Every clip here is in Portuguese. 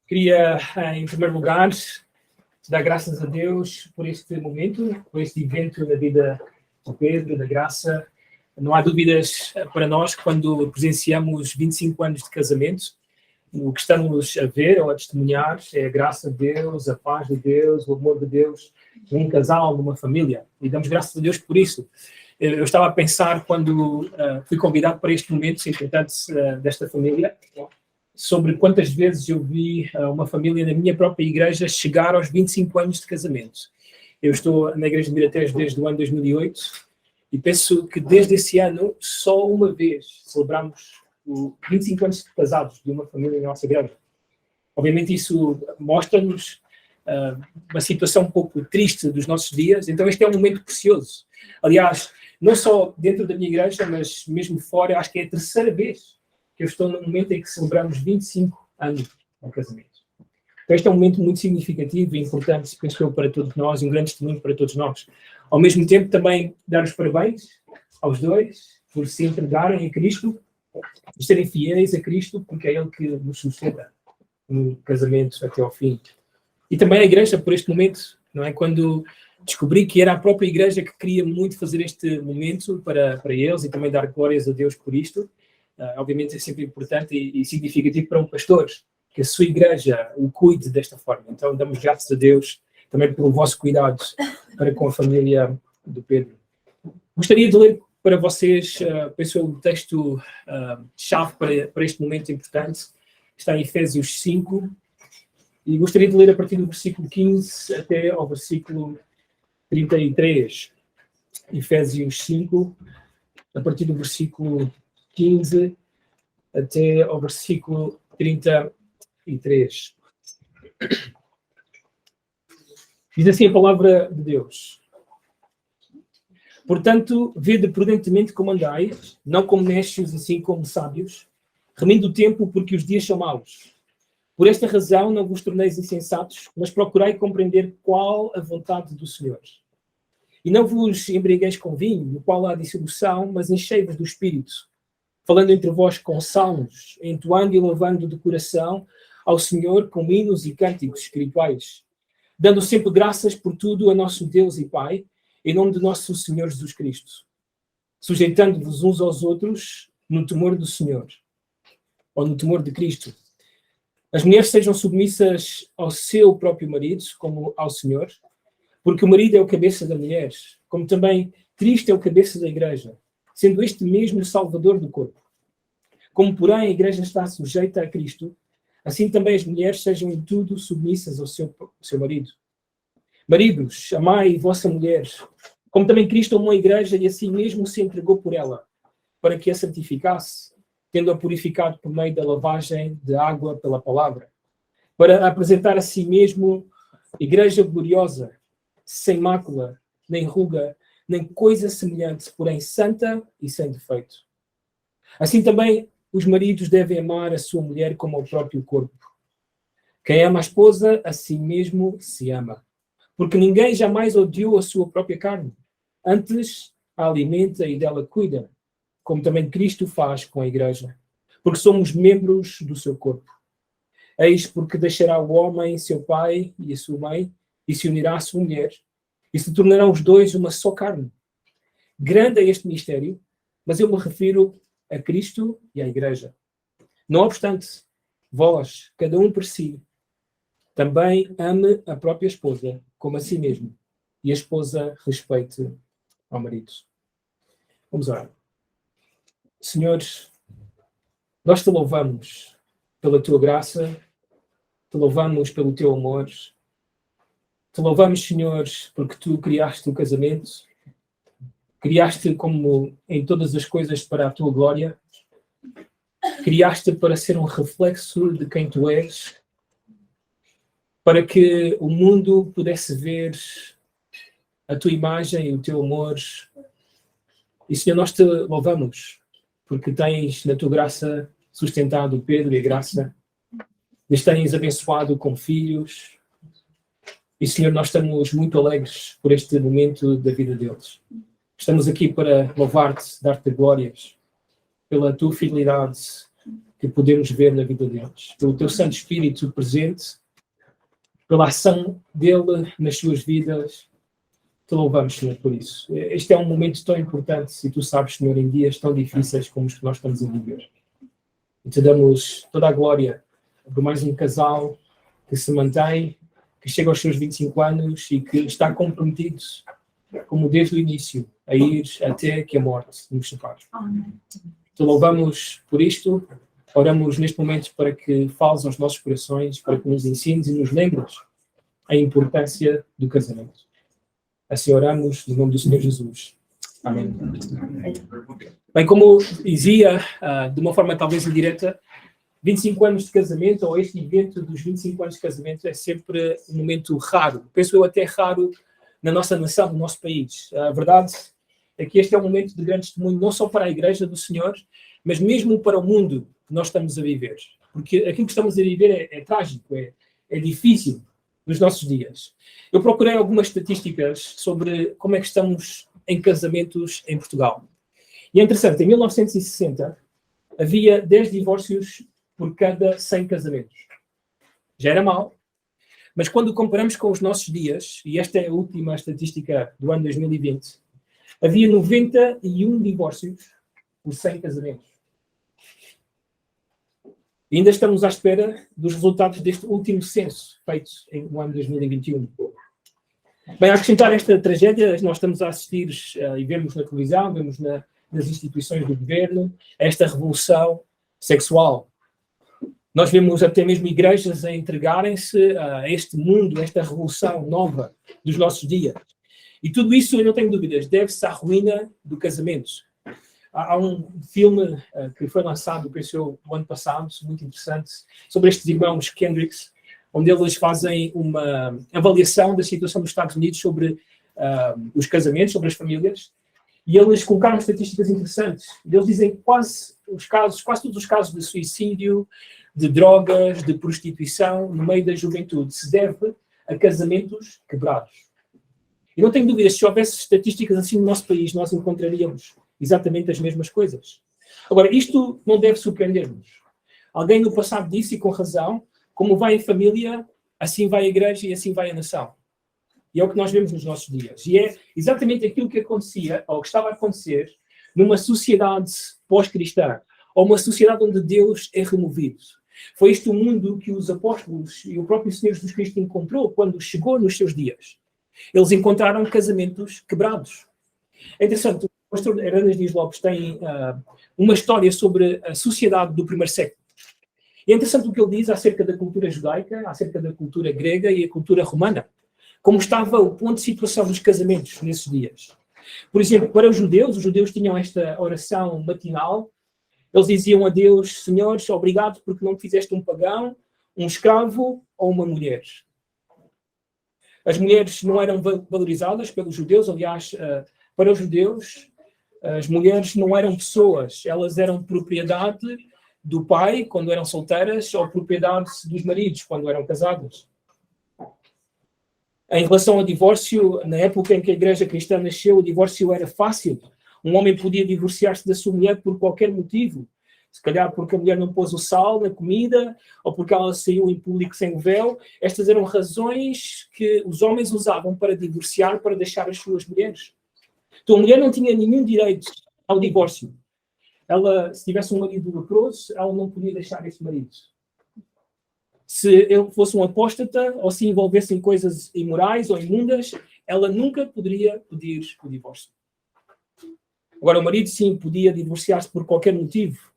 Queria, em primeiro lugar, dar graças a Deus por este momento, por este evento na vida do Pedro, da Graça. Não há dúvidas para nós, quando presenciamos 25 anos de casamento, o que estamos a ver ou a testemunhar é a graça de Deus, a paz de Deus, o amor de Deus num casal, numa família. E damos graças a Deus por isso. Eu estava a pensar, quando fui convidado para este momento importante desta família, sobre quantas vezes eu vi uma família na minha própria igreja chegar aos 25 anos de casamento. Eu estou na Igreja de Miratejo desde o ano 2008 e penso que desde esse ano, só uma vez celebramos os 25 anos de casados de uma família na nossa igreja. Obviamente isso mostra-nos uma situação um pouco triste dos nossos dias, então este é um momento precioso. Aliás, não só dentro da minha igreja, mas mesmo fora, acho que é a terceira vez que eu estou no momento em que celebramos 25 anos de casamento. Então este é um momento muito significativo e importante, penso eu, para todos nós, e um grande testemunho para todos nós. Ao mesmo tempo, também dar os parabéns aos dois por se entregarem a Cristo, por serem fiéis a Cristo, porque é Ele que nos sustenta no casamento até ao fim. E também a igreja, por este momento, não é? Quando descobri que era a própria igreja que queria muito fazer este momento para eles e também dar glórias a Deus por isto. Obviamente é sempre importante e significativo para um pastor que a sua igreja o cuide desta forma. Então damos graças a Deus também pelo vosso cuidado para com a família do Pedro. Gostaria de ler para vocês, penso eu, o texto-chave para este momento importante. Está em Efésios 5 e gostaria de ler a partir do versículo 15 até ao versículo 33. Efésios 5, a partir do versículo 15 até ao versículo 33. Diz assim a palavra de Deus: Portanto, vede prudentemente como andais, não como necios, assim como sábios, remindo o tempo, porque os dias são maus. Por esta razão não vos torneis insensatos, mas procurai compreender qual a vontade do Senhor. E não vos embriagueis com vinho, no qual há dissolução, mas enchei-vos do Espírito, falando entre vós com salmos, entoando e louvando de coração ao Senhor com hinos e cânticos espirituais, dando sempre graças por tudo a nosso Deus e Pai, em nome de nosso Senhor Jesus Cristo, sujeitando-vos uns aos outros no temor do Senhor, ou no temor de Cristo. As mulheres sejam submissas ao seu próprio marido, como ao Senhor, porque o marido é o cabeça da mulher, como também Cristo é o cabeça da igreja, sendo este mesmo o Salvador do corpo. Como, porém, a igreja está sujeita a Cristo, assim também as mulheres sejam em tudo submissas ao seu marido. Maridos, amai vossa mulher, como também Cristo amou a igreja e assim mesmo se entregou por ela, para que a santificasse, tendo-a purificado por meio da lavagem de água pela palavra, para apresentar a si mesmo igreja gloriosa, sem mácula, nem ruga, nem coisa semelhante, porém santa e sem defeito. Assim também os maridos devem amar a sua mulher como ao próprio corpo. Quem ama a esposa, a si mesmo se ama. Porque ninguém jamais odiou a sua própria carne. Antes a alimenta e dela cuida, como também Cristo faz com a igreja. Porque somos membros do seu corpo. Eis porque deixará o homem seu pai e a sua mãe, e se unirá à sua mulher, e se tornarão os dois uma só carne. Grande é este mistério, mas eu me refiro a Cristo e à igreja. Não obstante, vós, cada um por si, também ame a própria esposa como a si mesmo, e a esposa respeite ao marido. Vamos orar. Senhor, nós te louvamos pela tua graça, te louvamos pelo teu amor, te louvamos, Senhor, porque tu criaste o casamento, criaste como em todas as coisas para a tua glória, criaste para ser um reflexo de quem tu és, para que o mundo pudesse ver a tua imagem e o teu amor. E, Senhor, nós te louvamos, porque tens, na tua graça, sustentado o Pedro e a Graça, lhes tens abençoado com filhos. E, Senhor, nós estamos muito alegres por este momento da vida deles. Estamos aqui para louvar-te, dar-te glórias pela tua fidelidade, que podemos ver na vida deles. Pelo teu Santo Espírito presente, pela ação dele nas suas vidas, te louvamos, Senhor, por isso. Este é um momento tão importante, e tu sabes, Senhor, em dias tão difíceis como os que nós estamos a viver. E te damos toda a glória por mais um casal que se mantém, que chega aos seus 25 anos e que está comprometido, como desde o início, a ir até que a morte nos separe. Te louvamos por isto, oramos neste momento para que fales aos nossos corações, para que nos ensines e nos lembres a importância do casamento. Assim oramos no nome do Senhor Jesus. Amém. Bem, como dizia, de uma forma talvez indireta, 25 anos de casamento, ou este evento dos 25 anos de casamento, é sempre um momento raro. Penso eu até raro na nossa nação, no nosso país. A verdade é que este é um momento de grande testemunho, não só para a Igreja do Senhor, mas mesmo para o mundo que nós estamos a viver. Porque aquilo que estamos a viver é trágico, é difícil nos nossos dias. Eu procurei algumas estatísticas sobre como é que estamos em casamentos em Portugal. E é interessante, em 1960 havia 10 divórcios por cada 100 casamentos. Já era mau. Mas quando comparamos com os nossos dias, e esta é a última estatística do ano 2020, havia 91 divórcios por 100 casamentos. E ainda estamos à espera dos resultados deste último censo feito no ano 2021. Bem, a acrescentar esta tragédia, nós estamos a assistir e vemos na televisão, vemos nas instituições do governo, esta revolução sexual. Nós vemos até mesmo igrejas a entregarem-se a este mundo, a esta revolução nova dos nossos dias. E tudo isso, eu não tenho dúvidas, deve-se à ruína do casamento. Há um filme que foi lançado, penso eu, no ano passado, muito interessante, sobre estes irmãos Kendricks, onde eles fazem uma avaliação da situação dos Estados Unidos sobre os casamentos, sobre as famílias, e eles colocaram estatísticas interessantes. Eles dizem que quase todos os casos de suicídio, de drogas, de prostituição, no meio da juventude, se deve a casamentos quebrados. E não tenho dúvidas, se houvesse estatísticas assim no nosso país, nós encontraríamos exatamente as mesmas coisas. Agora, isto não deve surpreender-nos. Alguém no passado disse, e com razão, como vai a família, assim vai a igreja e assim vai a nação. E é o que nós vemos nos nossos dias. E é exatamente aquilo que acontecia, ou que estava a acontecer, numa sociedade pós-cristã, ou uma sociedade onde Deus é removido. Foi este o mundo que os apóstolos e o próprio Senhor Jesus Cristo encontrou quando chegou nos seus dias. Eles encontraram casamentos quebrados. É interessante, o pastor Hernandes Dias Lopes tem uma história sobre a sociedade do primeiro século. E é interessante o que ele diz acerca da cultura judaica, acerca da cultura grega e a cultura romana. Como estava o ponto de situação dos casamentos nesses dias. Por exemplo, para os judeus tinham esta oração matinal. Eles diziam a Deus: Senhor, obrigado porque não me fizeste um pagão, um escravo ou uma mulher. As mulheres não eram valorizadas pelos judeus. Aliás, para os judeus, as mulheres não eram pessoas. Elas eram propriedade do pai, quando eram solteiras, ou propriedade dos maridos, quando eram casadas. Em relação ao divórcio, na época em que a igreja cristã nasceu, o divórcio era fácil. Um homem podia divorciar-se da sua mulher por qualquer motivo. Se calhar porque a mulher não pôs o sal na comida, ou porque ela saiu em público sem o véu. Estas eram razões que os homens usavam para divorciar, para deixar as suas mulheres. Então a mulher não tinha nenhum direito ao divórcio. Ela, se tivesse um marido leproso, ela não podia deixar esse marido. Se ele fosse um apóstata, ou se envolvesse em coisas imorais ou imundas, ela nunca poderia pedir o divórcio. Agora, o marido, sim, podia divorciar-se por qualquer motivo.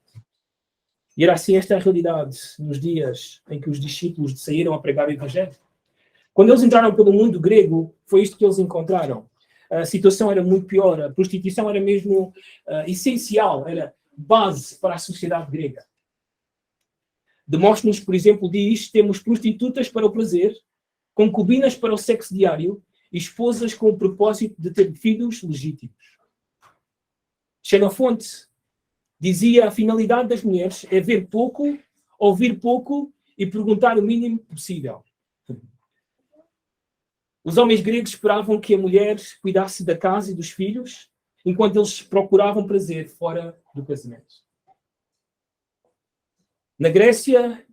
E era assim esta a realidade nos dias em que os discípulos saíram a pregar o Evangelho. Quando eles entraram pelo mundo grego, foi isto que eles encontraram. A situação era muito pior. A prostituição era mesmo essencial, era base para a sociedade grega. Demóstenes, por exemplo, diz: temos prostitutas para o prazer, concubinas para o sexo diário e esposas com o propósito de ter filhos legítimos. Xenofonte dizia: a finalidade das mulheres é ver pouco, ouvir pouco e perguntar o mínimo possível. Os homens gregos esperavam que a mulher cuidasse da casa e dos filhos, enquanto eles procuravam prazer fora do casamento. Na Grécia,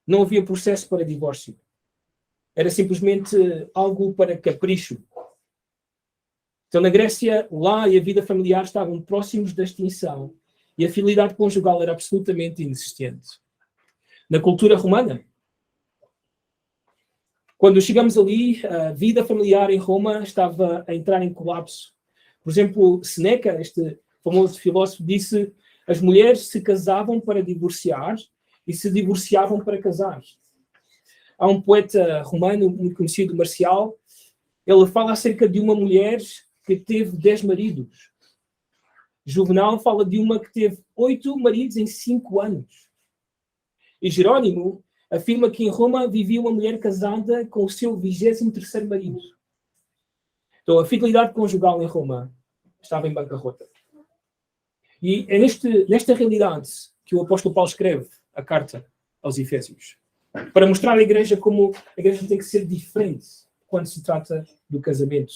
não havia processo para divórcio. Era simplesmente algo para capricho. Então, na Grécia, o lar e a vida familiar estavam próximos da extinção e a fidelidade conjugal era absolutamente inexistente. Na cultura romana, quando chegamos ali, a vida familiar em Roma estava a entrar em colapso. Por exemplo, Seneca, este famoso filósofo, disse: as mulheres se casavam para divorciar e se divorciavam para casar. Há um poeta romano muito conhecido, Marcial, ele fala acerca de uma mulher que teve 10 maridos. Juvenal fala de uma que teve 8 maridos em 5 anos. E Jerónimo afirma que em Roma vivia uma mulher casada com o seu 23º marido. Então, a fidelidade conjugal em Roma estava em bancarrota. E é nesta realidade que o apóstolo Paulo escreve a carta aos Efésios, para mostrar à igreja como a igreja tem que ser diferente quando se trata do casamento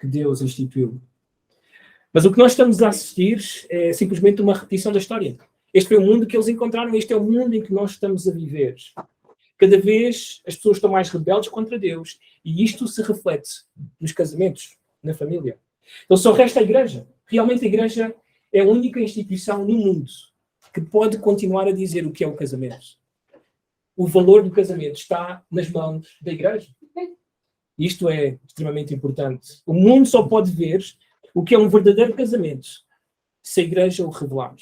que Deus instituiu. Mas o que nós estamos a assistir é simplesmente uma repetição da história. Este foi o mundo que eles encontraram, este é o mundo em que nós estamos a viver. Cada vez as pessoas estão mais rebeldes contra Deus e isto se reflete nos casamentos, na família. Então só resta a igreja. Realmente a igreja é a única instituição no mundo que pode continuar a dizer o que é o casamento. O valor do casamento está nas mãos da igreja. Isto é extremamente importante. O mundo só pode ver o que é um verdadeiro casamento se a igreja o revelar.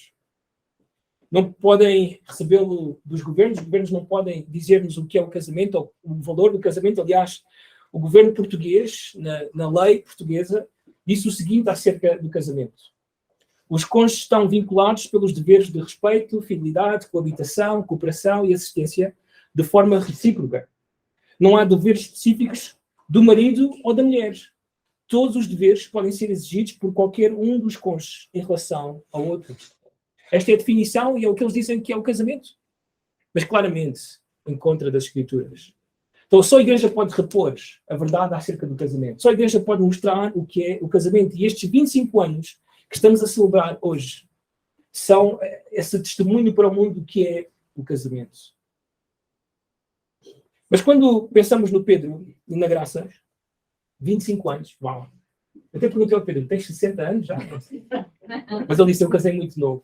Não podem recebê-lo dos governos, os governos não podem dizer-nos o que é o casamento, ou o valor do casamento. Aliás, o governo português, na lei portuguesa, disse o seguinte acerca do casamento: os cônjuges estão vinculados pelos deveres de respeito, fidelidade, coabitação, cooperação e assistência de forma recíproca. Não há deveres específicos do marido ou da mulher. Todos os deveres podem ser exigidos por qualquer um dos cônjuges em relação ao outro. Esta é a definição e é o que eles dizem que é o casamento. Mas claramente em contra das Escrituras. Então só a igreja pode repor a verdade acerca do casamento. Só a igreja pode mostrar o que é o casamento. E estes 25 anos que estamos a celebrar hoje são esse testemunho para o mundo do que é o casamento. Mas quando pensamos no Pedro e na Graça, 25 anos, uau. Eu até perguntei ao Pedro: tens 60 anos já? Mas ele disse: eu casei muito novo.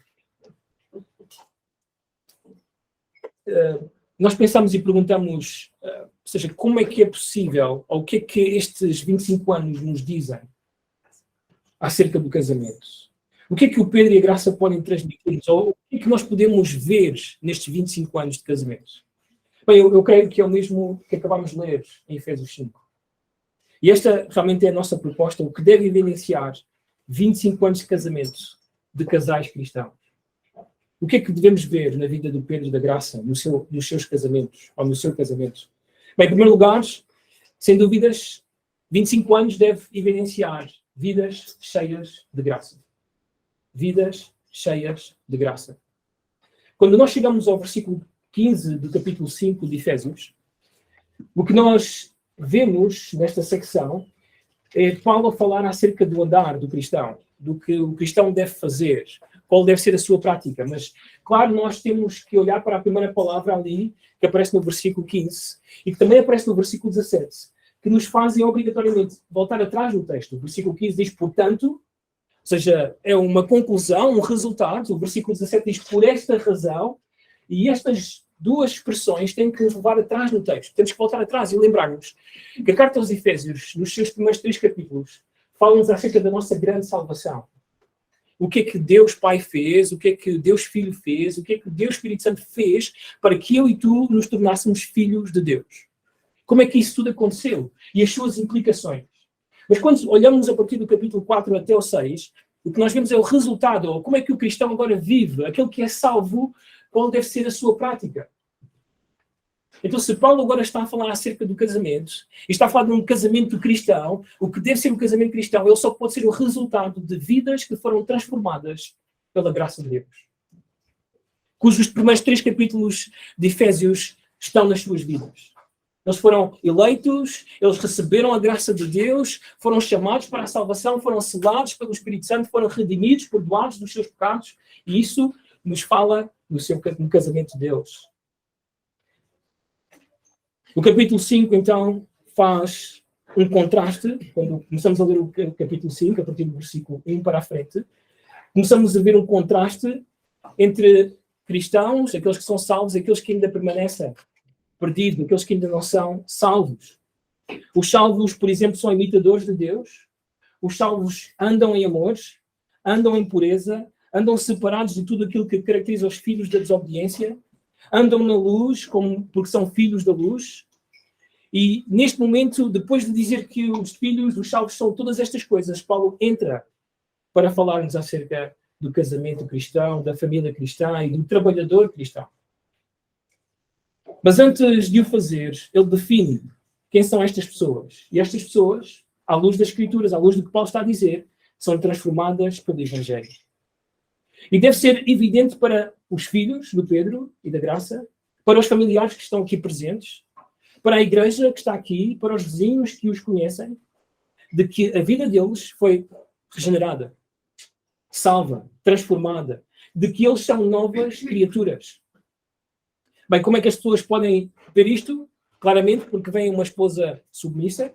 Nós pensamos e perguntamos, ou seja, como é que é possível, ou o que é que estes 25 anos nos dizem acerca do casamento? O que é que o Pedro e a Graça podem transmitir-nos? Ou o que é que nós podemos ver nestes 25 anos de casamento? Bem, eu creio que é o mesmo que acabámos de ler em Efésios 5. E esta realmente é a nossa proposta, o que deve evidenciar 25 anos de casamento de casais cristãos. O que é que devemos ver na vida do Pedro e da Graça, nos seus casamentos, ou no seu casamento? Bem, em primeiro lugar, sem dúvidas, 25 anos deve evidenciar vidas cheias de graça. Vidas cheias de graça. Quando nós chegamos ao versículo 15 do capítulo 5 de Efésios, o que nós vemos nesta secção é Paulo a falar acerca do andar do cristão, do que o cristão deve fazer, qual deve ser a sua prática. Mas, claro, nós temos que olhar para a primeira palavra ali, que aparece no versículo 15, e que também aparece no versículo 17, que nos fazem obrigatoriamente voltar atrás no texto. O versículo 15 diz, portanto, ou seja, é uma conclusão, um resultado. O versículo 17 diz, por esta razão, e estas duas expressões têm que levar atrás no texto. Temos que voltar atrás e lembrar-nos que a carta aos Efésios, nos seus primeiros 3 capítulos, fala-nos acerca da nossa grande salvação. O que é que Deus Pai fez, o que é que Deus Filho fez, o que é que Deus Espírito Santo fez para que eu e tu nos tornássemos filhos de Deus. Como é que isso tudo aconteceu? E as suas implicações. Mas quando olhamos a partir do capítulo 4 até o 6, o que nós vemos é o resultado, ou como é que o cristão agora vive, aquele que é salvo, qual deve ser a sua prática. Então, se Paulo agora está a falar acerca do casamento, e está a falar de um casamento cristão, o que deve ser um casamento cristão, ele só pode ser o resultado de vidas que foram transformadas pela graça de Deus. Cujos primeiros 3 capítulos de Efésios estão nas suas vidas. Eles foram eleitos, eles receberam a graça de Deus, foram chamados para a salvação, foram selados pelo Espírito Santo, foram redimidos, perdoados dos seus pecados, e isso nos fala no casamento deles. O capítulo 5, então, faz um contraste. Quando começamos a ler o capítulo 5, a partir do versículo 1 para a frente, começamos a ver um contraste entre cristãos, aqueles que são salvos e aqueles que ainda permanecem perdidos, aqueles que ainda não são salvos. Os salvos, por exemplo, são imitadores de Deus. Os salvos andam em amores, andam em pureza, andam separados de tudo aquilo que caracteriza os filhos da desobediência, andam na luz porque são filhos da luz. E neste momento, depois de dizer que os filhos, os salvos são todas estas coisas, Paulo entra para falar-nos acerca do casamento cristão, da família cristã e do trabalhador cristão. Mas antes de o fazer, ele define quem são estas pessoas. E estas pessoas, à luz das Escrituras, à luz do que Paulo está a dizer, são transformadas pelo Evangelho. E deve ser evidente para os filhos do Pedro e da Graça, para os familiares que estão aqui presentes, para a igreja que está aqui, para os vizinhos que os conhecem, de que a vida deles foi regenerada, salva, transformada, de que eles são novas criaturas. Bem, como é que as pessoas podem ver isto? Claramente porque vem uma esposa submissa,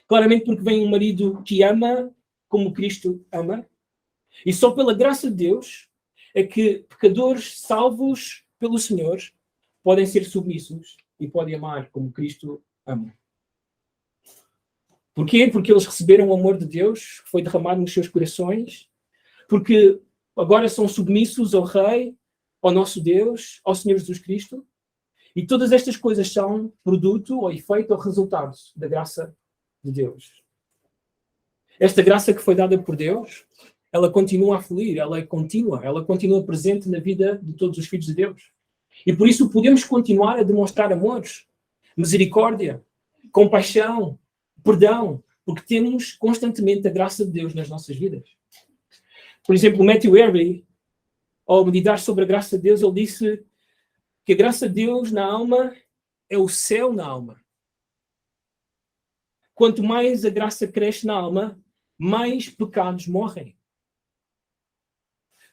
claramente porque vem um marido que ama como Cristo ama, e só pela graça de Deus é que pecadores salvos pelo Senhor podem ser submissos e podem amar como Cristo ama. Porquê? Porque eles receberam o amor de Deus que foi derramado nos seus corações, porque agora são submissos ao Rei, ao nosso Deus, ao Senhor Jesus Cristo, e todas estas coisas são produto ou efeito ou resultado da graça de Deus. Esta graça que foi dada por Deus, ela continua a fluir, ela continua presente na vida de todos os filhos de Deus. E por isso podemos continuar a demonstrar amor, misericórdia, compaixão, perdão, porque temos constantemente a graça de Deus nas nossas vidas. Por exemplo, Matthew Henry, ao meditar sobre a graça de Deus, ele disse que a graça de Deus na alma é o céu na alma. Quanto mais a graça cresce na alma, mais pecados morrem.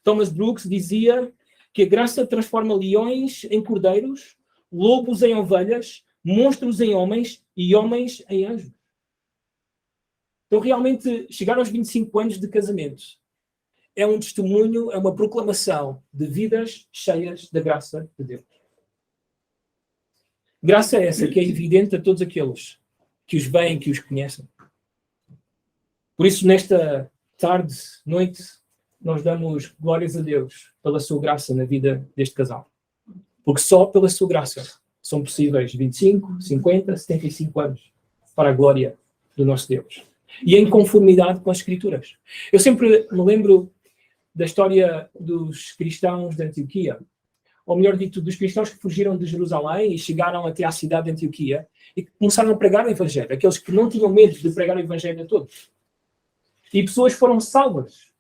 Thomas Brooks dizia que a graça transforma leões em cordeiros, lobos em ovelhas, monstros em homens e homens em anjos. Então, realmente, chegar aos 25 anos de casamento é um testemunho, é uma proclamação de vidas cheias da graça de Deus. Graça é essa que é evidente a todos aqueles que os veem, que os conhecem. Por isso, nesta tarde, noite, nós damos glórias a Deus pela sua graça na vida deste casal. Porque só pela sua graça são possíveis 25, 50, 75 anos para a glória do nosso Deus. E em conformidade com as Escrituras. Eu sempre me lembro da história dos cristãos de Antioquia, ou melhor dito, dos cristãos que fugiram de Jerusalém e chegaram até à cidade de Antioquia e começaram a pregar o Evangelho, aqueles que não tinham medo de pregar o Evangelho a todos. E pessoas foram salvas.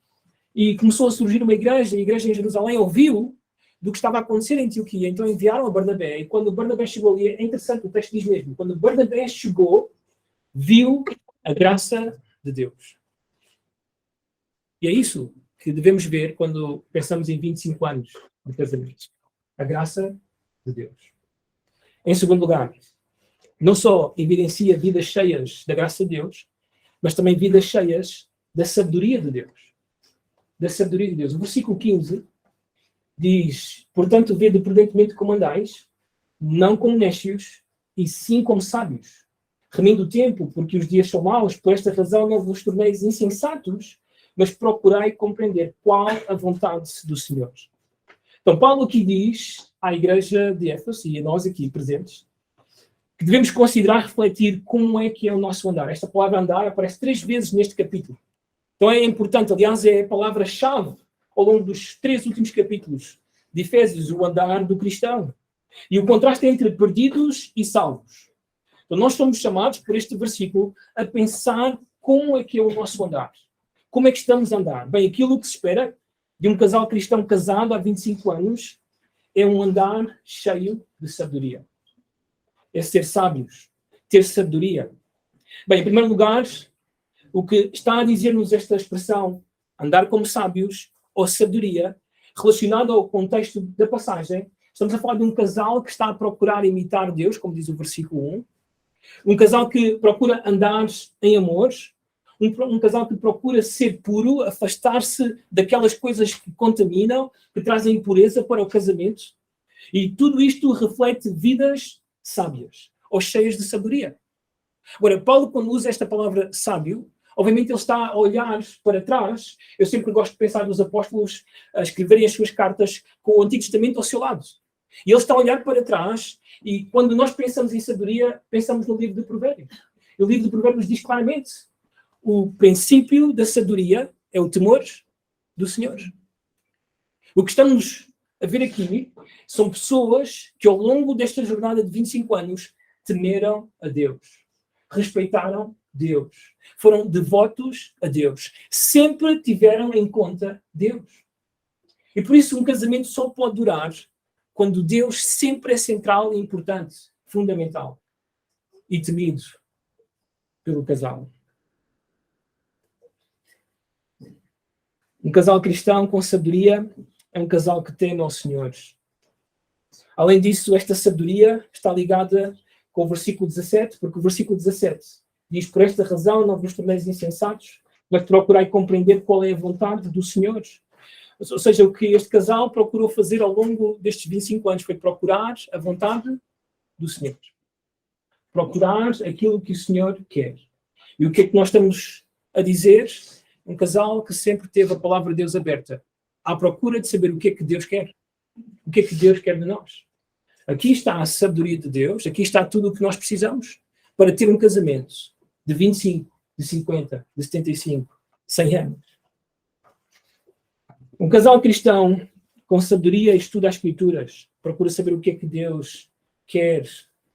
E começou a surgir uma igreja, e a igreja em Jerusalém ouviu do que estava a acontecer em Antioquia, então enviaram a Barnabé, e quando Barnabé chegou ali, é interessante, o texto diz mesmo, quando Barnabé chegou, viu a graça de Deus. E é isso que devemos ver quando pensamos em 25 anos de casamento. A graça de Deus. Em segundo lugar, não só evidencia vidas cheias da graça de Deus, mas também vidas cheias da sabedoria de Deus. Da sabedoria de Deus. O versículo 15 diz, portanto, vede prudentemente como andais, não como necios, e sim como sábios, remindo o tempo, porque os dias são maus, por esta razão não vos torneis insensatos, mas procurai compreender qual a vontade do Senhor. Então, Paulo aqui diz à igreja de Éfeso, e a nós aqui presentes, que devemos considerar, refletir como é que é o nosso andar. Esta palavra andar aparece 3 vezes neste capítulo. Então é importante, aliás, é a palavra-chave ao longo dos 3 últimos capítulos de Efésios, o andar do cristão. E o contraste entre perdidos e salvos. Então nós somos chamados, por este versículo, a pensar como é que é o nosso andar. Como é que estamos a andar? Bem, aquilo que se espera de um casal cristão casado há 25 anos é um andar cheio de sabedoria. É ser sábios, ter sabedoria. Bem, em primeiro lugar, o que está a dizer-nos esta expressão, andar como sábios, ou sabedoria, relacionado ao contexto da passagem, estamos a falar de um casal que está a procurar imitar Deus, como diz o versículo 1. Um casal que procura andar em amor. Um casal que procura ser puro, afastar-se daquelas coisas que contaminam, que trazem impureza para o casamento. E tudo isto reflete vidas sábias, ou cheias de sabedoria. Agora, Paulo, quando usa esta palavra sábio, obviamente ele está a olhar para trás. Eu sempre gosto de pensar nos apóstolos a escreverem as suas cartas com o Antigo Testamento ao seu lado. E ele está a olhar para trás, e quando nós pensamos em sabedoria, pensamos no livro de Provérbios. E o livro de Provérbios diz claramente: o princípio da sabedoria é o temor do Senhor. O que estamos a ver aqui são pessoas que ao longo desta jornada de 25 anos temeram a Deus, respeitaram Deus, foram devotos a Deus, sempre tiveram em conta Deus. E por isso um casamento só pode durar quando Deus sempre é central e importante, fundamental e temido pelo casal. Um casal cristão com sabedoria é um casal que teme ao Senhor. Além disso, esta sabedoria está ligada com o versículo 17, porque o versículo 17 diz: por esta razão não vos torneis insensatos, mas procurai compreender qual é a vontade do Senhor. Ou seja, o que este casal procurou fazer ao longo destes 25 anos foi procurar a vontade do Senhor. Procurar aquilo que o Senhor quer. E o que é que nós estamos a dizer? Um casal que sempre teve a palavra de Deus aberta, à procura de saber o que é que Deus quer. O que é que Deus quer de nós. Aqui está a sabedoria de Deus, aqui está tudo o que nós precisamos para ter um casamento de 25, de 50, de 75, 100 anos. Um casal cristão com sabedoria estuda as Escrituras, procura saber o que é que Deus quer,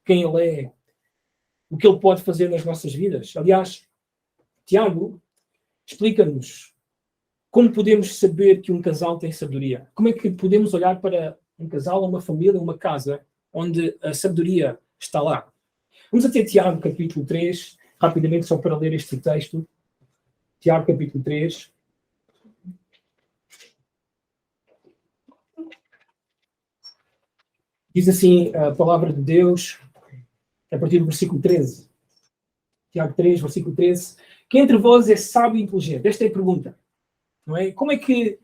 quem Ele é, o que Ele pode fazer nas nossas vidas. Aliás, Tiago explica-nos como podemos saber que um casal tem sabedoria. Como é que podemos olhar para um casal, uma família, uma casa, onde a sabedoria está lá. Vamos até Tiago, capítulo 3, rapidamente, só para ler este texto. Tiago, capítulo 3. Diz assim a palavra de Deus, a partir do versículo 13. Tiago 3, versículo 13. Quem entre vós é sábio e inteligente? Esta é a pergunta. Não é? Como é que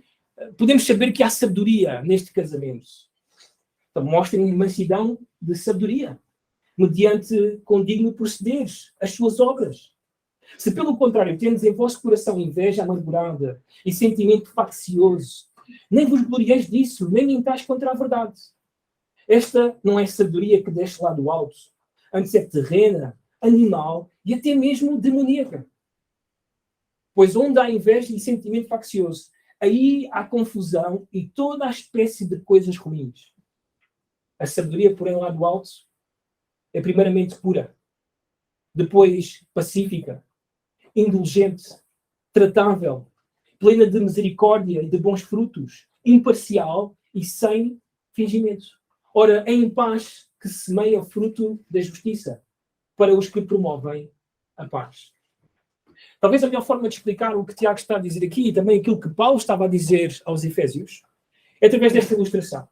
podemos saber que há sabedoria neste casamento? Então, mostrem mansidão de sabedoria, mediante condigno proceder, as suas obras. Se, pelo contrário, tendes em vosso coração inveja amargurada e sentimento faccioso, nem vos glorieis disso, nem mentais contra a verdade. Esta não é sabedoria que desce lá do alto, antes é terrena, animal e até mesmo demoníaca. Pois onde há inveja e sentimento faccioso, aí há confusão e toda a espécie de coisas ruins. A sabedoria, porém, lá do alto, é primeiramente pura, depois pacífica, indulgente, tratável, plena de misericórdia e de bons frutos, imparcial e sem fingimento. Ora, é em paz que se semeia o fruto da justiça, para os que promovem a paz. Talvez a melhor forma de explicar o que Tiago está a dizer aqui, e também aquilo que Paulo estava a dizer aos Efésios, é através desta ilustração.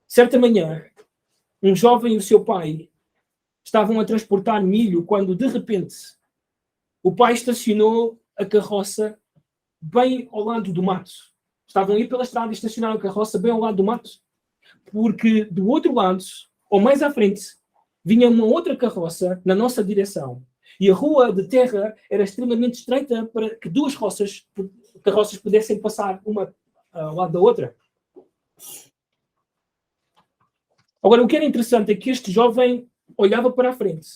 Certa manhã, um jovem e o seu pai estavam a transportar milho quando, de repente, o pai estacionou a carroça bem ao lado do mato. Estavam a ir pela estrada e estacionaram a carroça bem ao lado do mato, porque do outro lado, ou mais à frente, vinha uma outra carroça na nossa direção. E a rua de terra era extremamente estreita para que duas carroças pudessem passar uma ao lado da outra. Agora, o que era interessante é que este jovem olhava para a frente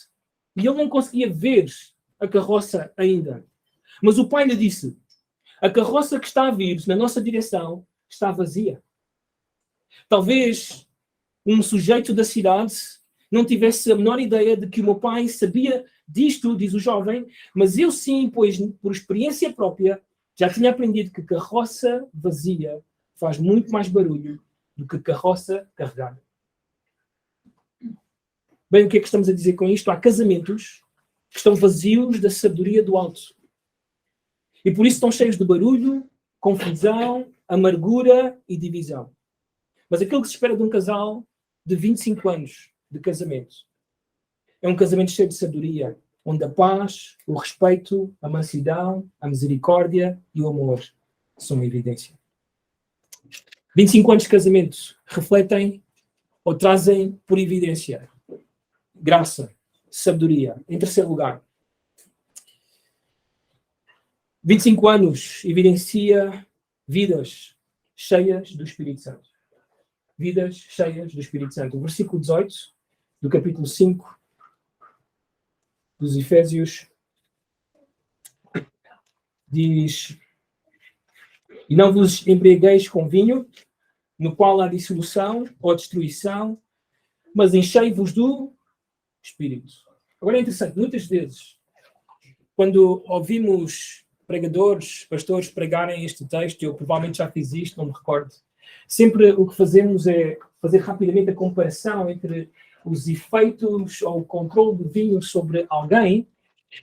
e ele não conseguia ver a carroça ainda. Mas o pai lhe disse: a carroça que está a vir na nossa direção está vazia. Talvez um sujeito da cidade não tivesse a menor ideia de que o meu pai sabia disto, diz o jovem, mas eu sim, pois por experiência própria, já tinha aprendido que carroça vazia faz muito mais barulho do que carroça carregada. Bem, o que é que estamos a dizer com isto? Há casamentos que estão vazios da sabedoria do alto. E por isso estão cheios de barulho, confusão, amargura e divisão. Mas aquilo que se espera de um casal de 25 anos de casamento é um casamento cheio de sabedoria, onde a paz, o respeito, a mansidão, a misericórdia e o amor são uma evidência. 25 anos de casamento refletem ou trazem por evidência graça, sabedoria. Em terceiro lugar, 25 anos evidencia vidas cheias do Espírito Santo. Vidas cheias do Espírito Santo. O versículo 18 do capítulo 5 dos Efésios diz: e não vos embriagueis com vinho, no qual há dissolução ou destruição, mas enchei-vos do Espírito. Agora é interessante, muitas vezes, quando ouvimos pregadores, pastores pregarem este texto, eu provavelmente já fiz isto, não me recordo, sempre o que fazemos é fazer rapidamente a comparação entre os efeitos ou o controle do vinho sobre alguém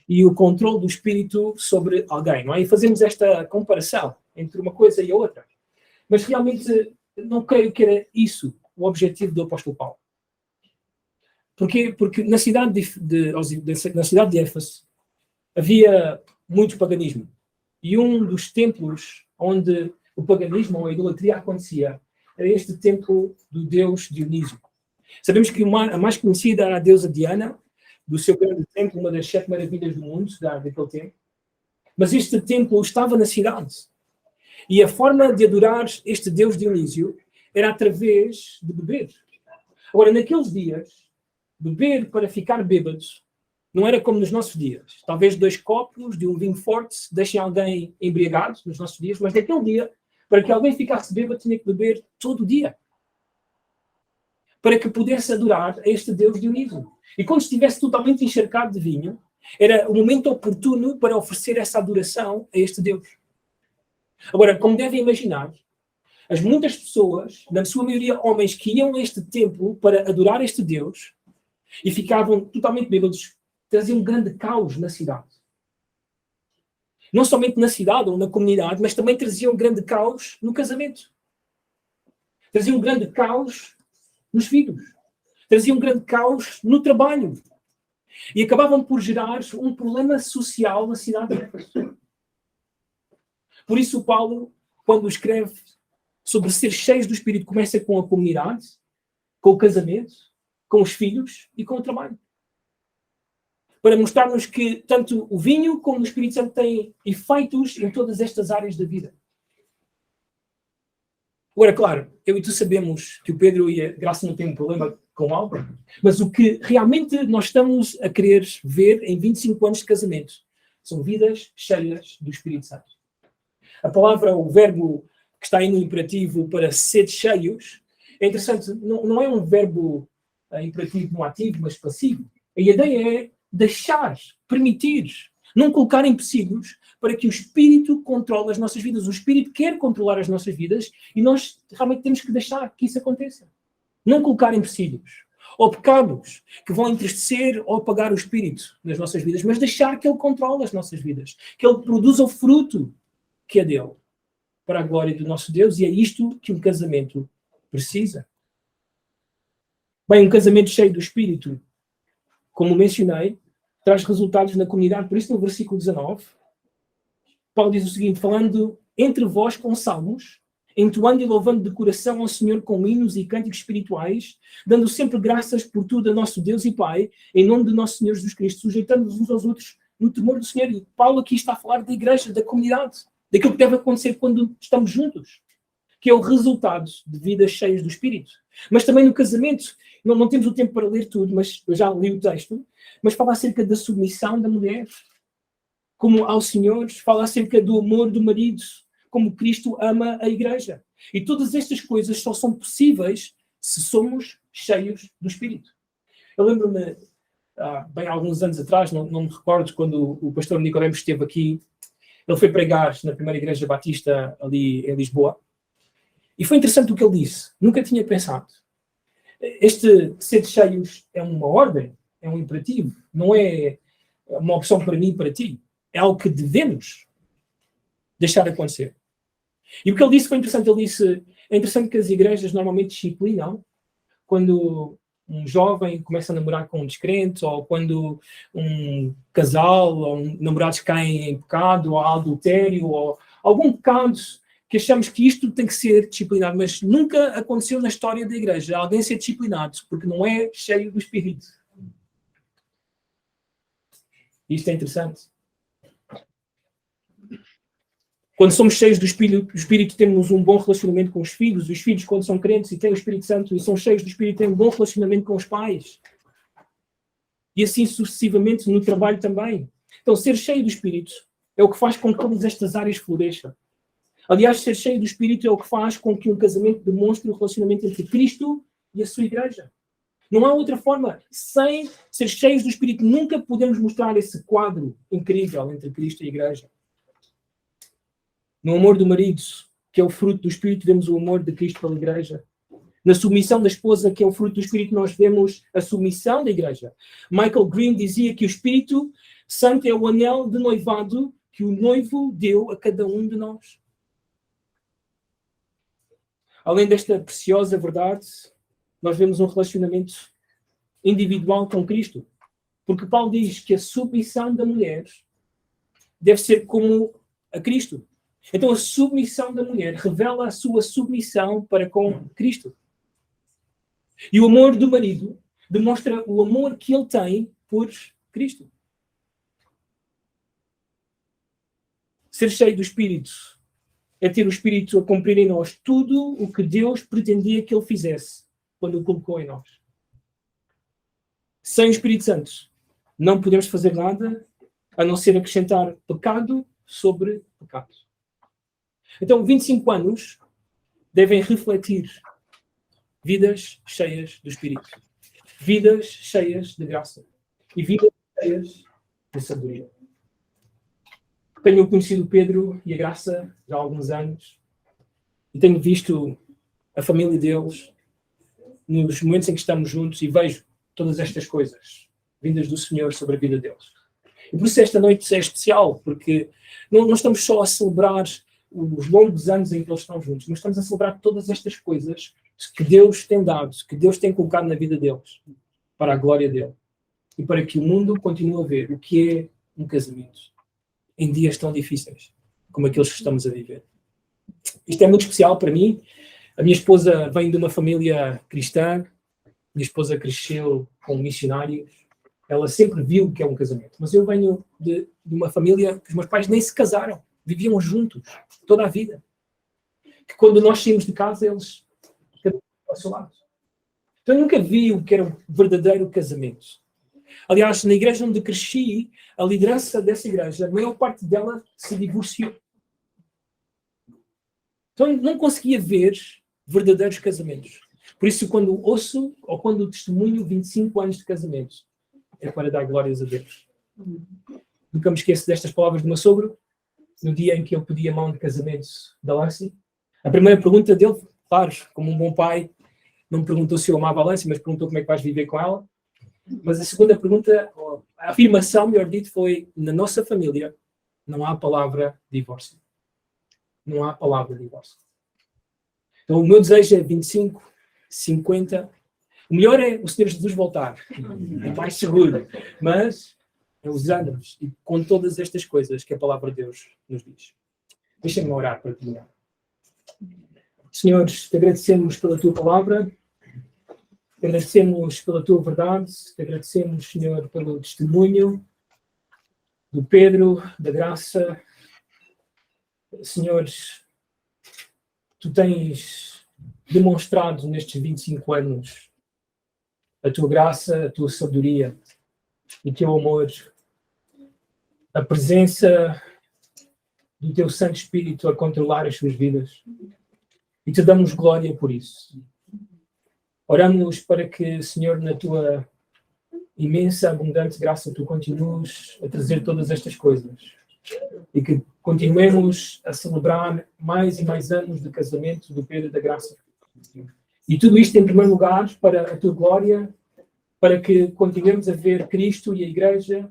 e o controle do Espírito sobre alguém, não é? E fazemos esta comparação entre uma coisa e a outra. Mas realmente não creio que era isso o objetivo do apóstolo Paulo. Porquê? Porque na cidade de Éfeso havia muito paganismo. E um dos templos onde o paganismo ou a idolatria acontecia era este templo do deus Dionísio. Sabemos que a mais conhecida era a deusa Diana, do seu grande templo, uma das 7 maravilhas do mundo daquele tempo. Mas este templo estava na cidade. E a forma de adorar este deus Dionísio era através de beber. Agora, naqueles dias, beber para ficar bêbado não era como nos nossos dias. Talvez 2 copos de um vinho forte deixem alguém embriagado nos nossos dias, mas naquele dia, para que alguém ficasse bêbado, tinha que beber todo o dia. Para que pudesse adorar a este deus Dionísio. E quando estivesse totalmente encharcado de vinho, era o momento oportuno para oferecer essa adoração a este deus. Agora, como devem imaginar, as muitas pessoas, na sua maioria homens, que iam a este templo para adorar este deus e ficavam totalmente bêbados, traziam um grande caos na cidade. Não somente na cidade ou na comunidade, mas também traziam um grande caos no casamento. Traziam um grande caos nos filhos. Traziam um grande caos no trabalho. E acabavam por gerar um problema social na cidade de Éfeso. Por isso, Paulo, quando escreve sobre ser cheios do Espírito, começa com a comunidade, com o casamento, com os filhos e com o trabalho. Para mostrar-nos que tanto o vinho como o Espírito Santo têm efeitos em todas estas áreas da vida. Agora, claro, eu e tu sabemos que o Pedro e a Graça não têm um problema com algo, mas o que realmente nós estamos a querer ver em 25 anos de casamento são vidas cheias do Espírito Santo. A palavra, o verbo que está aí no imperativo para ser cheios, é interessante, não é um verbo imperativo no ativo, mas passivo. A ideia é deixar, permitir, não colocar empecilhos para que o Espírito controle as nossas vidas. O Espírito quer controlar as nossas vidas e nós realmente temos que deixar que isso aconteça. Não colocar empecilhos ou pecados que vão entristecer ou apagar o Espírito nas nossas vidas, mas deixar que Ele controle as nossas vidas, que Ele produza o fruto que é dele, para a glória do nosso Deus, e é isto que um casamento precisa. Bem, um casamento cheio do Espírito, como mencionei, traz resultados na comunidade. Por isso, no versículo 19, Paulo diz o seguinte, falando entre vós com salmos, entoando e louvando de coração ao Senhor com hinos e cânticos espirituais, dando sempre graças por tudo a nosso Deus e Pai, em nome de nosso Senhor Jesus Cristo, sujeitando-nos uns aos outros no temor do Senhor. E Paulo aqui está a falar da igreja, da comunidade, daquilo que deve acontecer quando estamos juntos, que é o resultado de vidas cheias do Espírito. Mas também no casamento, não temos o tempo para ler tudo, mas eu já li o texto, mas fala acerca da submissão da mulher, como ao Senhor, fala acerca do amor do marido, como Cristo ama a igreja. E todas estas coisas só são possíveis se somos cheios do Espírito. Eu lembro-me, bem há alguns anos atrás, não me recordo, quando o pastor Nicodemos esteve aqui, ele foi pregar na primeira igreja batista ali em Lisboa. E foi interessante o que ele disse. Nunca tinha pensado. Este ser cheios é uma ordem, é um imperativo. Não é uma opção para mim e para ti. É algo que devemos deixar acontecer. E o que ele disse foi interessante. Ele disse, é interessante que as igrejas normalmente disciplinam quando um jovem começa a namorar com um descrente, ou quando um casal ou namorados caem em pecado, ou adultério, ou algum pecado que achamos que isto tem que ser disciplinado, mas nunca aconteceu na história da igreja alguém ser disciplinado, porque não é cheio do Espírito. Isto é interessante. Quando somos cheios do Espírito, temos um bom relacionamento com os filhos, quando são crentes e têm o Espírito Santo e são cheios do Espírito, têm um bom relacionamento com os pais. E assim sucessivamente no trabalho também. Então, ser cheio do Espírito é o que faz com que todas estas áreas floresçam. Aliás, ser cheio do Espírito é o que faz com que um casamento demonstre o relacionamento entre Cristo e a sua igreja. Não há outra forma. Sem ser cheios do Espírito, nunca podemos mostrar esse quadro incrível entre Cristo e a igreja. No amor do marido, que é o fruto do Espírito, vemos o amor de Cristo pela igreja. Na submissão da esposa, que é o fruto do Espírito, nós vemos a submissão da igreja. Michael Green dizia que o Espírito Santo é o anel de noivado que o noivo deu a cada um de nós. Além desta preciosa verdade, nós vemos um relacionamento individual com Cristo. Porque Paulo diz que a submissão da mulher deve ser como a Cristo. Então a submissão da mulher revela a sua submissão para com Cristo. E o amor do marido demonstra o amor que ele tem por Cristo. Ser cheio do Espírito é ter o Espírito a cumprir em nós tudo o que Deus pretendia que ele fizesse quando o colocou em nós. Sem o Espírito Santo, não podemos fazer nada a não ser acrescentar pecado sobre pecado. Então, 25 anos devem refletir vidas cheias do Espírito, vidas cheias de graça e vidas cheias de sabedoria. Tenho conhecido o Pedro e a Graça já há alguns anos e tenho visto a família deles nos momentos em que estamos juntos e vejo todas estas coisas vindas do Senhor sobre a vida deles. E por isso esta noite é especial, porque não estamos só a celebrar os longos anos em que eles estão juntos, mas estamos a celebrar todas estas coisas que Deus tem dado, que Deus tem colocado na vida deles, para a glória dele. E para que o mundo continue a ver o que é um casamento em dias tão difíceis como aqueles que estamos a viver. Isto é muito especial para mim. A minha esposa vem de uma família cristã, minha esposa cresceu com missionários, ela sempre viu o que é um casamento. Mas eu venho de uma família que os meus pais nem se casaram, viviam juntos toda a vida. Que quando nós saímos de casa, eles cada um ao seu lado. Então eu nunca vi o que era um verdadeiro casamento. Aliás, na igreja onde cresci, a liderança dessa igreja, a maior parte dela se divorciou. Então eu não conseguia ver verdadeiros casamentos. Por isso, quando ouço, ou quando testemunho 25 anos de casamento, é para dar glórias a Deus. Nunca me esqueço destas palavras do meu sogro, no dia em que eu pedi a mão de casamento da Lance. A primeira pergunta dele, claro, como um bom pai, não me perguntou se eu amava a Lance, mas perguntou como é que vais viver com ela. Mas a segunda pergunta, a afirmação, melhor dito, foi: na nossa família não há palavra divórcio. Não há palavra divórcio. Então o meu desejo é 25, 50. O melhor é o Senhor Jesus voltar. É mais seguro. Mas é os anos e com todas estas coisas que a palavra de Deus nos diz. Deixem-me orar para terminar. Senhor, te agradecemos pela tua palavra. Te agradecemos pela tua verdade. Te agradecemos, Senhor, pelo testemunho do Pedro, da Graça. Senhor, tu tens demonstrado nestes 25 anos a tua graça, a tua sabedoria, o teu amor, a presença do teu Santo Espírito a controlar as suas vidas. E te damos glória por isso. Oramos para que, Senhor, na tua imensa, abundante graça, tu continues a trazer todas estas coisas. E que continuemos a celebrar mais e mais anos de casamento do Pedro e da Graça. E tudo isto, em primeiro lugar, para a tua glória, para que continuemos a ver Cristo e a Igreja,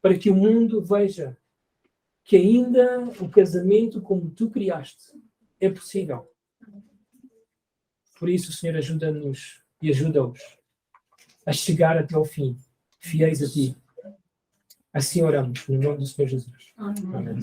para que o mundo veja que ainda o casamento como tu criaste é possível. Por isso, Senhor, ajuda-nos e ajuda-os a chegar até ao fim, fiéis a Ti. Assim oramos, no nome do Senhor Jesus. Amém.